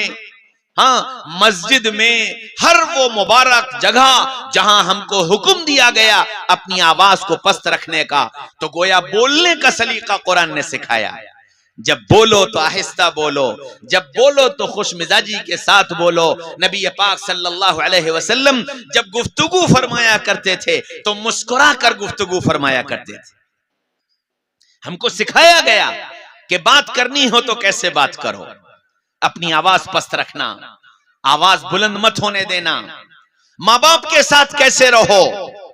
ہاں مسجد میں، ہر وہ مبارک جگہ جہاں ہم کو حکم دیا گیا اپنی آواز کو پست رکھنے کا، تو گویا بولنے کا سلیقہ قرآن نے سکھایا۔ جب بولو تو آہستہ بولو، جب بولو تو خوش مزاجی کے ساتھ بولو۔ نبی پاک صلی اللہ علیہ وسلم جب گفتگو فرمایا کرتے تھے تو مسکرا کر گفتگو فرمایا کرتے تھے۔ ہم کو سکھایا گیا کہ بات کرنی ہو تو کیسے بات کرو، اپنی آواز پست رکھنا، آواز بلند مت ہونے دینا۔ ماں باپ کے ساتھ کیسے رہو،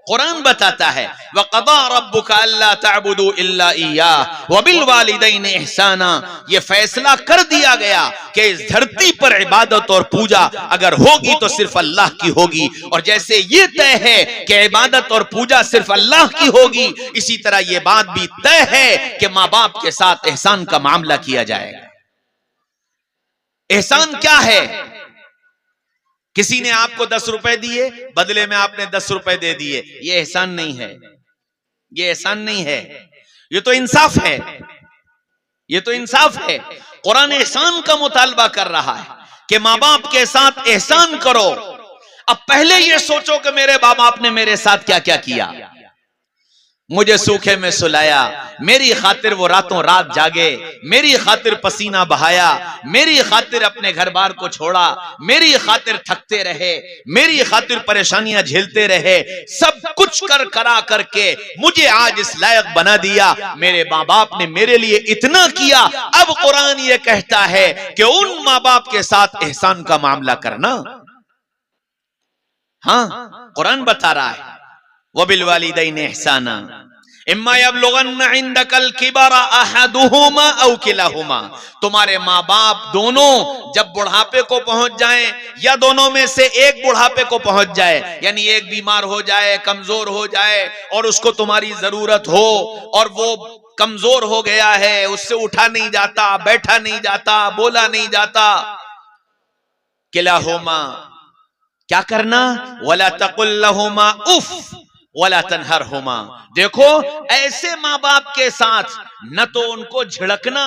قرآن بتاتا ہے وَقَضَىٰ رَبُّكَ أَلَّا تَعْبُدُوا إِلَّا إِيَّاهُ وَبِالْوَالِدَيْنِ إِحْسَانًا. یہ فیصلہ کر دیا گیا کہ اس دھرتی پر عبادت اور پوجا اگر ہوگی تو صرف اللہ کی ہوگی، اور جیسے یہ طے ہے کہ عبادت اور پوجا صرف اللہ کی ہوگی، اسی طرح یہ بات بھی طے ہے کہ ماں باپ کے ساتھ احسان کا معاملہ کیا جائے گا. احسان کیا ہے؟ کسی نے آپ کو 10 روپے دیے، بدلے میں آپ نے 10 روپے دے دیے، یہ احسان نہیں ہے، یہ احسان نہیں ہے، یہ تو انصاف ہے، یہ تو انصاف ہے. قرآن احسان کا مطالبہ کر رہا ہے کہ ماں باپ کے ساتھ احسان کرو. اب پہلے یہ سوچو کہ میرے باپ باپ نے میرے ساتھ کیا کیا کیا. مجھے سوکھے میں سلایا، میری خاطر وہ راتوں رات جاگے، میری خاطر پسینہ بہایا، میری خاطر اپنے گھر بار کو چھوڑا، میری خاطر تھکتے رہے، میری خاطر پریشانیاں جھیلتے رہے، سب کچھ کرا کر کے مجھے آج اس لائق بنا دیا. میرے ماں باپ نے میرے لیے اتنا کیا. اب قرآن یہ کہتا ہے کہ ان ماں باپ کے ساتھ احسان کا معاملہ کرنا. ہاں قرآن بتا رہا ہے وَبِالْوَالِدَيْنِ إِحْسَانًا اِمَّا يَبْلُغَنَّ عِنْدَكَ الْكِبَرَ أَحَدُهُمَا أَوْ كِلَاهُمَا. تمہارے ماں باپ دونوں جب بڑھاپے کو پہنچ جائیں یا دونوں میں سے ایک بڑھاپے کو پہنچ جائے، یعنی ایک بیمار ہو جائے، کمزور ہو جائے اور اس کو تمہاری ضرورت ہو اور وہ کمزور ہو گیا ہے، اس سے اٹھا نہیں جاتا، بیٹھا نہیں جاتا، بولا نہیں جاتا. كِلَاهُمَا کیا کرنا؟ وَلَا تَقُلْ لَهُمَا اُفْ وَلَا تَنْهَرْهُمَا. دیکھو ایسے ماں باپ کے ساتھ نہ تو ان کو جھڑکنا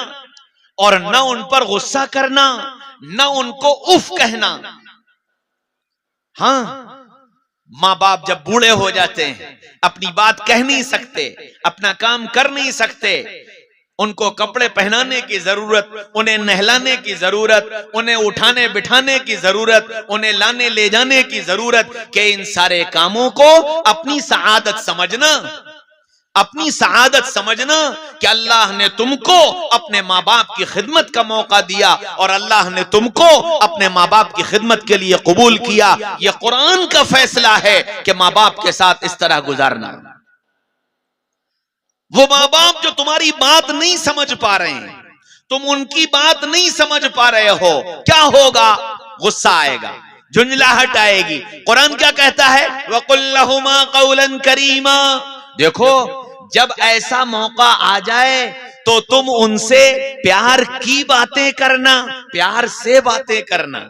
اور نہ ان پر غصہ کرنا، نہ ان کو اف کہنا. ہاں ماں باپ جب بوڑھے ہو جاتے ہیں، اپنی بات کہہ نہیں سکتے، اپنا کام کر نہیں سکتے، ان کو کپڑے پہنانے کی ضرورت، انہیں نہلانے کی ضرورت، انہیں اٹھانے بٹھانے کی ضرورت، انہیں لانے لے جانے کی ضرورت، کہ ان سارے کاموں کو اپنی سعادت سمجھنا، اپنی سعادت سمجھنا کہ اللہ نے تم کو اپنے ماں باپ کی خدمت کا موقع دیا اور اللہ نے تم کو اپنے ماں باپ کی خدمت کے لیے قبول کیا. یہ قرآن کا فیصلہ ہے کہ ماں باپ کے ساتھ اس طرح گزارنا. وہ ماں باپ جو تمہاری بات نہیں سمجھ پا رہے ہیں، تم ان کی بات نہیں سمجھ پا رہے ہو، کیا ہوگا؟ غصہ آئے گا، جھنجھلاہٹ آئے گی. قرآن کیا کہتا ہے؟ وَقُلْ لَهُمَا قَوْلًا كَرِيمًا. دیکھو جب ایسا موقع آ جائے تو تم ان سے پیار کی باتیں کرنا، پیار سے باتیں کرنا،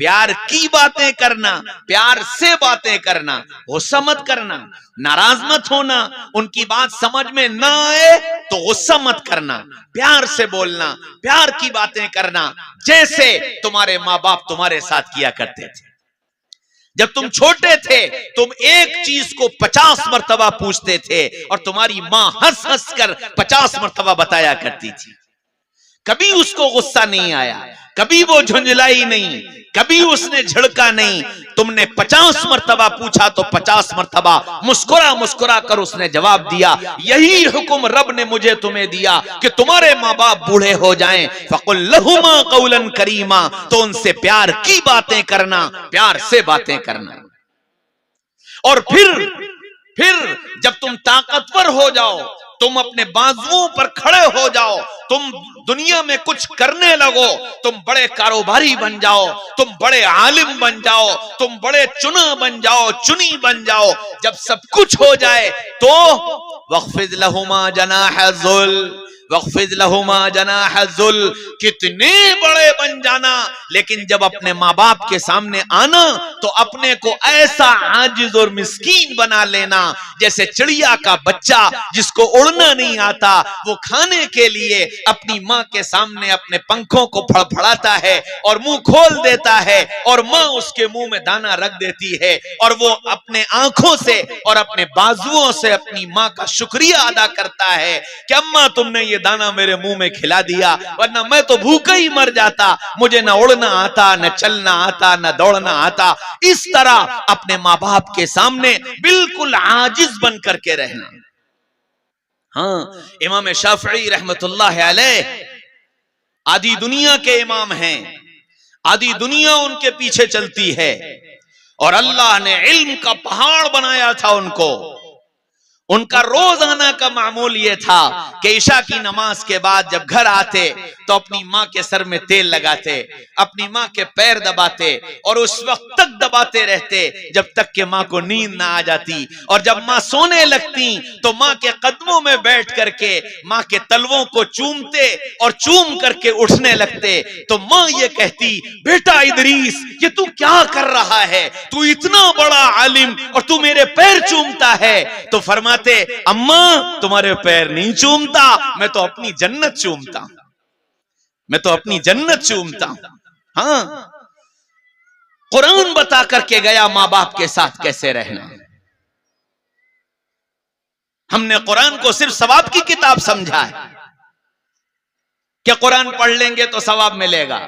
پیار کی باتیں کرنا، پیار سے باتیں کرنا. غصہ مت کرنا، ناراض مت ہونا، ان کی بات سمجھ میں نہ آئے تو غصہ مت کرنا، پیار سے بولنا، پیار کی باتیں کرنا، جیسے تمہارے ماں باپ تمہارے ساتھ کیا کرتے تھے. جب تم چھوٹے تھے تم ایک چیز کو 50 مرتبہ پوچھتے تھے اور تمہاری ماں ہنس ہنس کر 50 مرتبہ بتایا کرتی تھی. کبھی اس کو غصہ نہیں آیا، کبھی وہ جھنجھلائی نہیں، کبھی اس نے جھڑکا نہیں. تم نے 50 مرتبہ پوچھا تو 50 مرتبہ مسکرا مسکرا کر اس نے جواب دیا. یہی حکم رب نے مجھے تمہیں دیا کہ تمہارے ماں باپ بوڑھے ہو جائیں فَقُلْ لَهُمَا قَوْلًا كَرِيمًا، تو ان سے پیار کی باتیں کرنا، پیار سے باتیں کرنا. اور پھر جب تم طاقتور ہو جاؤ، تم اپنے بازوؤں پر کھڑے ہو جاؤ، تم دنیا میں کچھ کرنے لگو، تم بڑے کاروباری بن جاؤ، تم بڑے عالم بن جاؤ، تم بڑے چنا بن جاؤ، چنی بن جاؤ، جب سب کچھ ہو جائے تو وَاخْفِضْ لَهُمَا جَنَاحَ الذُّلِّ وَاخْفِضْ لَهُمَا جَنَاحَ الذُّلِّ. کتنے بڑے بن جانا، لیکن جب اپنے ماں باپ کے سامنے آنا تو اپنے کو ایسا عاجز اور مسکین بنا لینا جیسے چڑیا کا بچہ جس کو اڑنا نہیں آتا، وہ کھانے کے لیے اپنی ماں کے سامنے اپنے پنکھوں کو پھڑپھڑاتا ہے اور منہ کھول دیتا ہے اور ماں اس کے منہ میں دانا رکھ دیتی ہے اور وہ اپنے آنکھوں سے اور اپنے بازوؤں سے اپنی ماں کا شکریہ ادا کرتا ہے کہ اماں تم نے یہ دانا میرے منہ میں کھلا دیا، ورنہ میں تو بھوکا ہی مر جاتا، مجھے نہ اڑنا آتا، نہ چلنا آتا، نہ دوڑنا آتا. اس طرح اپنے ماں باپ کے سامنے بالکل عاجز بن کر کے رہنا. ہاں امام شافعی رحمت اللہ علیہ آدھی دنیا کے امام ہیں، آدھی دنیا ان کے پیچھے چلتی ہے اور اللہ نے علم کا پہاڑ بنایا تھا ان کو. ان کا روزانہ کا معمول یہ تھا کہ عشاء کی نماز کے بعد جب گھر آتے تو اپنی ماں کے سر میں تیل لگاتے, اپنی ماں کے پیر دباتے اور اس وقت تک دباتے رہتے جب تک کہ ماں کو نیند نہ آ جاتی. اور جب ماں سونے لگتی تو ماں کے قدموں میں بیٹھ کر کے ماں کے تلووں کو چومتے اور چوم کر کے اٹھنے لگتے. تو ماں یہ کہتی, بیٹا ادریس یہ تو کیا کر رہا ہے, تو اتنا بڑا عالم اور تو میرے پیر چومتا ہے. تو فرماتے, اماں تمہارے پیر نہیں چومتا, میں تو اپنی جنت چومتا ہوں, میں تو اپنی جنت چومتا ہوں. ہاں, قرآن بتا کر کے گیا ماں باپ کے ساتھ کیسے رہنا. ہم نے قرآن کو صرف ثواب کی کتاب سمجھا ہے کہ قرآن پڑھ لیں گے تو ثواب ملے گا.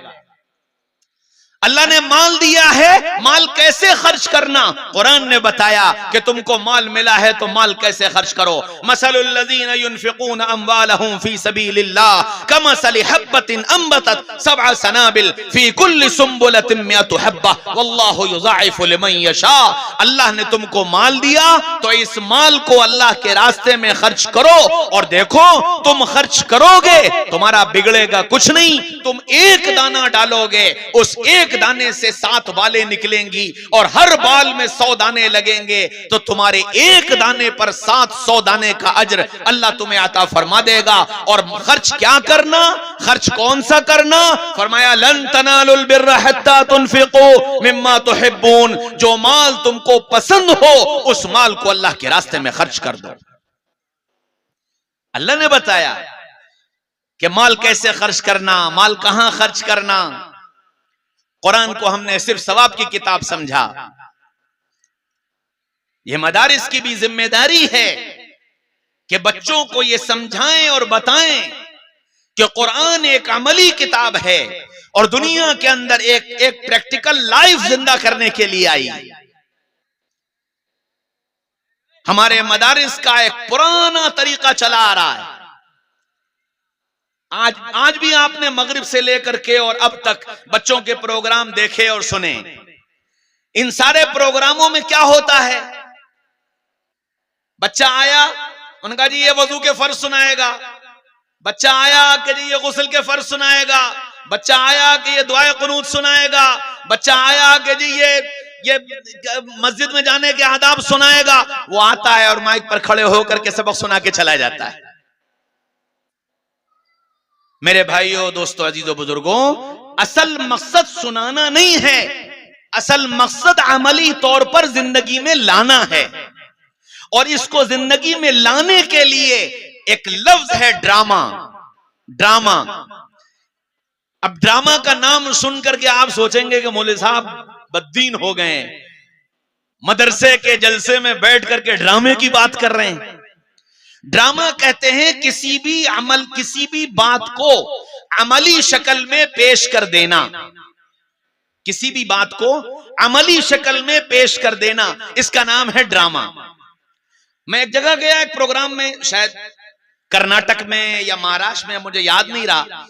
اللہ نے مال دیا ہے, مال کیسے خرچ کرنا قرآن نے بتایا کہ تم کو مال ملا ہے تو مال کیسے خرچ کرو. مثل الذین ينفقون اموالهم فی سبیل اللہ کمثل حبۃ انبتت 7 سنابل فی کل سنبلۃ 100 حبۃ واللہ یضاعف لمن یشاء. اللہ نے تم کو مال دیا تو اس مال کو اللہ کے راستے میں خرچ کرو, اور دیکھو تم خرچ کرو گے تمہارا بگڑے گا کچھ نہیں. تم ایک دانہ ڈالو گے, اس ایک دانے سے 7 بالیں نکلیں گی, اور ہر بال میں 100 دانے لگیں گے, تو تمہارے ایک دانے پر 700 دانے کا اجر اللہ تمہیں عطا فرما دے گا. اور خرچ کیا کرنا, خرچ کون سا کرنا, فرمایا لن تنالوا البر حتى تنفقوا مما تحبون. جو مال تم کو پسند ہو اس مال کو اللہ کے راستے میں خرچ کر دو. اللہ نے بتایا کہ مال کیسے خرچ کرنا, مال کہاں خرچ کرنا. قرآن کو ہم نے صرف ثواب کی کتاب سمجھا. یہ مدارس کی بھی ذمہ داری ہے کہ بچوں کو یہ سمجھائیں اور بتائیں کہ قرآن ایک عملی کتاب ہے اور دنیا کے اندر ایک پریکٹیکل لائف زندہ کرنے کے لیے آئی. ہمارے مدارس کا ایک پرانا طریقہ چلا آ رہا ہے. آج بھی آپ نے مغرب سے لے کر کے اور اب تک بچوں کے پروگرام دیکھے اور سنے. ان سارے پروگراموں میں کیا ہوتا ہے, بچہ آیا ان کا جی یہ وضو کے فرض سنائے گا, بچہ آیا کہ جی یہ غسل کے فرض سنائے گا, بچہ آیا کہ یہ دعائے قنوت سنائے گا, بچہ آیا کہ جی یہ مسجد میں جانے کے آداب سنائے گا. وہ آتا ہے اور مائک پر کھڑے ہو کر کے سبق سنا کے چلا جاتا ہے. میرے بھائیوں, دوستو, عزیزو, بزرگوں, اصل مقصد سنانا نہیں ہے, اصل مقصد عملی طور پر زندگی میں لانا ہے. اور اس کو زندگی میں لانے کے لیے ایک لفظ ہے ڈرامہ. ڈرامہ. اب ڈرامہ کا نام سن کر کے آپ سوچیں گے کہ مولوی صاحب بددین ہو گئے, مدرسے کے جلسے میں بیٹھ کر کے ڈرامے کی بات کر رہے ہیں. ڈرامہ کہتے ہیں کسی بھی بات کو عملی شکل میں پیش کر دینا. کسی بھی بات کو عملی شکل میں پیش کر دینا, اس کا نام ہے ڈرامہ. میں ایک جگہ گیا, ایک پروگرام میں, شاید کرناٹک میں یا مہاراشٹر میں, مجھے یاد نہیں رہا.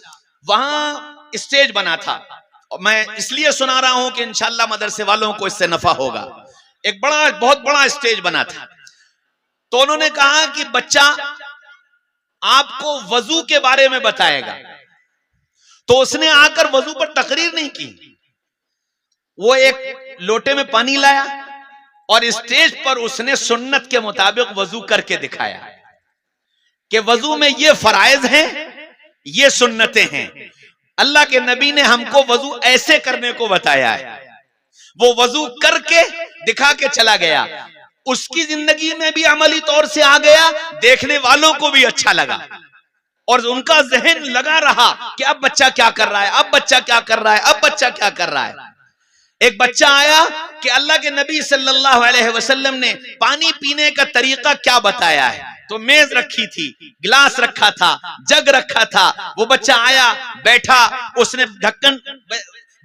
وہاں اسٹیج بنا تھا. میں اس لیے سنا رہا ہوں کہ انشاءاللہ مدرسے والوں کو اس سے نفع ہوگا. ایک بہت بڑا اسٹیج بنا تھا. تو انہوں نے کہا کہ بچہ آپ کو وضو کے بارے میں بتائے گا. تو اس نے آ کر وضو پر تقریر نہیں کی, وہ ایک لوٹے میں پانی لایا اور اسٹیج پر اس نے سنت کے مطابق وضو کر کے دکھایا کہ وضو میں یہ فرائض ہیں, یہ سنتیں ہیں. اللہ کے نبی نے ہم کو وضو ایسے کرنے کو بتایا ہے. وہ وضو کر کے دکھا کے چلا گیا. اس کی زندگی میں بھی عملی طور سے آ گیا, دیکھنے والوں کو بھی اچھا لگا اور ان کا ذہن لگا رہا کہ اب بچہ کیا کر رہا ہے, اب بچہ کیا کر رہا ہے, اب بچہ کیا کر رہا ہے. ایک بچہ آیا کہ اللہ کے نبی صلی اللہ علیہ وسلم نے پانی پینے کا طریقہ کیا بتایا ہے. تو میز رکھی تھی, گلاس رکھا تھا, جگ رکھا تھا. وہ بچہ آیا, بیٹھا, اس نے ڈھکن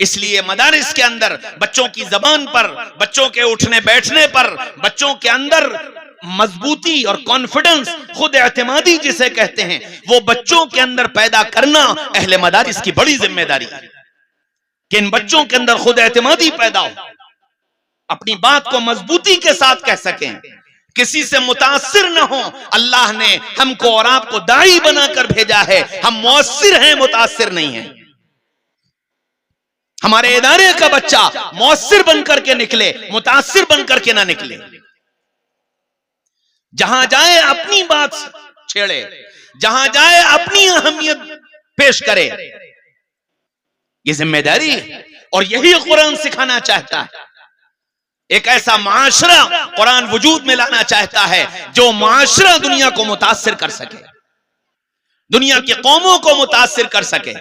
اس لیے مدارس کے اندر بچوں کی زبان پر، بچوں کے اٹھنے بیٹھنے پر، بچوں کے اندر مضبوطی اور کانفیڈنس، خود اعتمادی جسے کہتے ہیں، وہ بچوں کے اندر پیدا کرنا اہل مدارس کی بڑی ذمہ داری ہے کہ ان بچوں کے اندر خود اعتمادی پیدا ہو، اپنی بات کو مضبوطی کے ساتھ کہہ سکیں، کسی سے متاثر نہ ہو۔ اللہ نے ہم کو اور آپ کو داعی بنا کر بھیجا ہے، ہم مؤثر ہیں، متاثر نہیں ہیں۔ ہمارے ادارے کا بچہ مؤثر بن کر کے نکلے، متاثر بن کر کے نہ نکلے۔ جہاں جائے اپنی بات چھیڑے، جہاں جائے اپنی اہمیت پیش کرے، یہ ذمہ داری ہے اور یہی قرآن سکھانا چاہتا ہے۔ ایک ایسا معاشرہ قرآن وجود میں لانا چاہتا ہے جو معاشرہ دنیا کو متاثر کر سکے، دنیا کی قوموں کو متاثر کر سکے،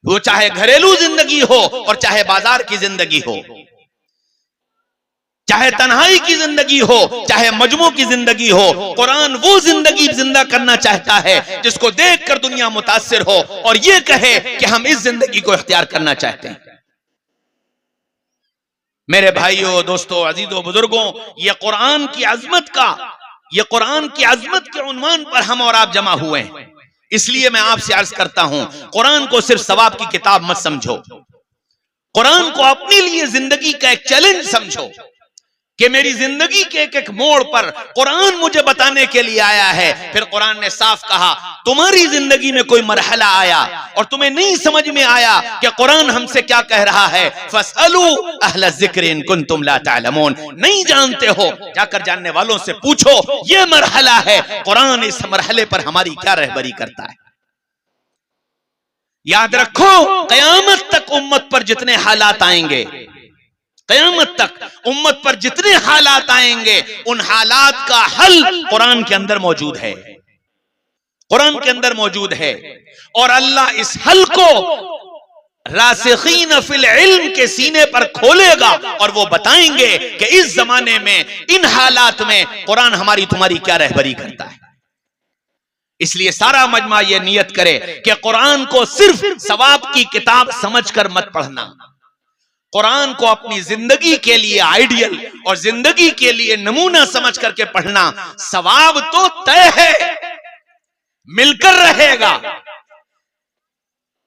وہ چاہے گھریلو زندگی ہو اور چاہے بازار کی زندگی ہو، چاہے تنہائی کی زندگی ہو، چاہے مجموع کی زندگی ہو۔ قرآن وہ زندگی زندہ کرنا چاہتا ہے جس کو دیکھ کر دنیا متاثر ہو اور یہ کہے کہ ہم اس زندگی کو اختیار کرنا چاہتے ہیں۔ میرے بھائیوں، دوستوں، عزیزوں، بزرگوں، یہ قرآن کی عظمت کے عنوان پر ہم اور آپ جمع ہوئے ہیں۔ اس لیے میں آپ سے عرض کرتا ہوں، قرآن کو صرف ثواب کی کتاب مت سمجھو، قرآن کو اپنے لیے زندگی کا ایک چیلنج سمجھو کہ میری زندگی کے ایک ایک موڑ پر قرآن مجھے بتانے کے لیے آیا ہے۔ پھر قرآن نے صاف کہا، تمہاری زندگی میں کوئی مرحلہ آیا اور تمہیں نہیں سمجھ میں آیا کہ قرآن ہم سے کیا کہہ رہا ہے، فَاسْأَلُوا أَهْلَ الذِّكْرِ إِن كُنتُمْ لَا تَعْلَمُونَ، نہیں جانتے ہو جا کر جاننے والوں سے پوچھو، یہ مرحلہ ہے، قرآن اس مرحلے پر ہماری کیا رہبری کرتا ہے۔ یاد رکھو، قیامت تک امت پر جتنے حالات آئیں گے، قیامت تک امت پر جتنے حالات آئیں گے، ان حالات کا حل قرآن کے اندر موجود ہے، قرآن کے اندر موجود ہے۔ اور اللہ اس حل کو راسخین فی العلم کے سینے پر کھولے گا اور وہ بتائیں گے کہ اس زمانے میں ان حالات میں قرآن ہماری تمہاری کیا رہبری کرتا ہے۔ اس لیے سارا مجمع یہ نیت کرے کہ قرآن کو صرف ثواب کی کتاب سمجھ کر مت پڑھنا، قرآن کو اپنی زندگی کے لیے آئیڈیل اور زندگی کے لیے نمونہ سمجھ کر کے پڑھنا۔ ثواب تو طے ہے، مل کر رہے گا،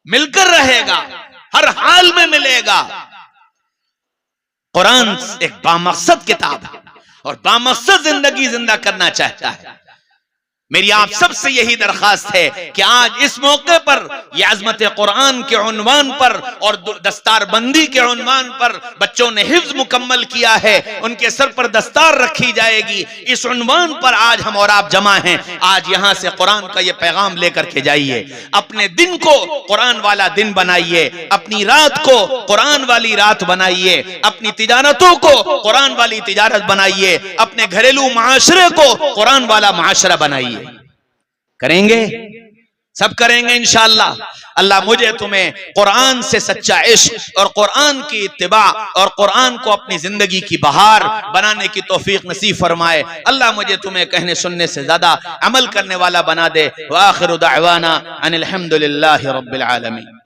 مل کر رہے گا، ہر حال میں ملے گا۔ قرآن ایک بامقصد کتاب ہے اور بامقصد زندگی زندہ کرنا چاہتا ہے۔ میری آپ سب سے یہی درخواست ہے کہ آج اس موقع پر یہ عظمت قرآن کے عنوان پر اور دستار بندی کے عنوان پر بچوں نے حفظ مکمل کیا ہے، ان کے سر پر دستار رکھی جائے گی، اس عنوان پر آج ہم اور آپ جمع ہیں۔ آج یہاں سے قرآن کا یہ پیغام لے کر کے جائیے، اپنے دن کو قرآن والا دن بنائیے، اپنی رات کو قرآن والی رات بنائیے، اپنی تجارتوں کو قرآن والی تجارت بنائیے، اپنے گھریلو معاشرے کو قرآن والا معاشرہ بنائیے۔ کریں گے؟ سب کریں گے انشاءاللہ۔ اللہ مجھے تمہیں قرآن سے سچا عشق اور قرآن کی اتباع اور قرآن کو اپنی زندگی کی بہار بنانے کی توفیق نصیب فرمائے۔ اللہ مجھے تمہیں کہنے سننے سے زیادہ عمل کرنے والا بنا دے۔ وآخر دعوانا ان الحمد للہ رب العالمین۔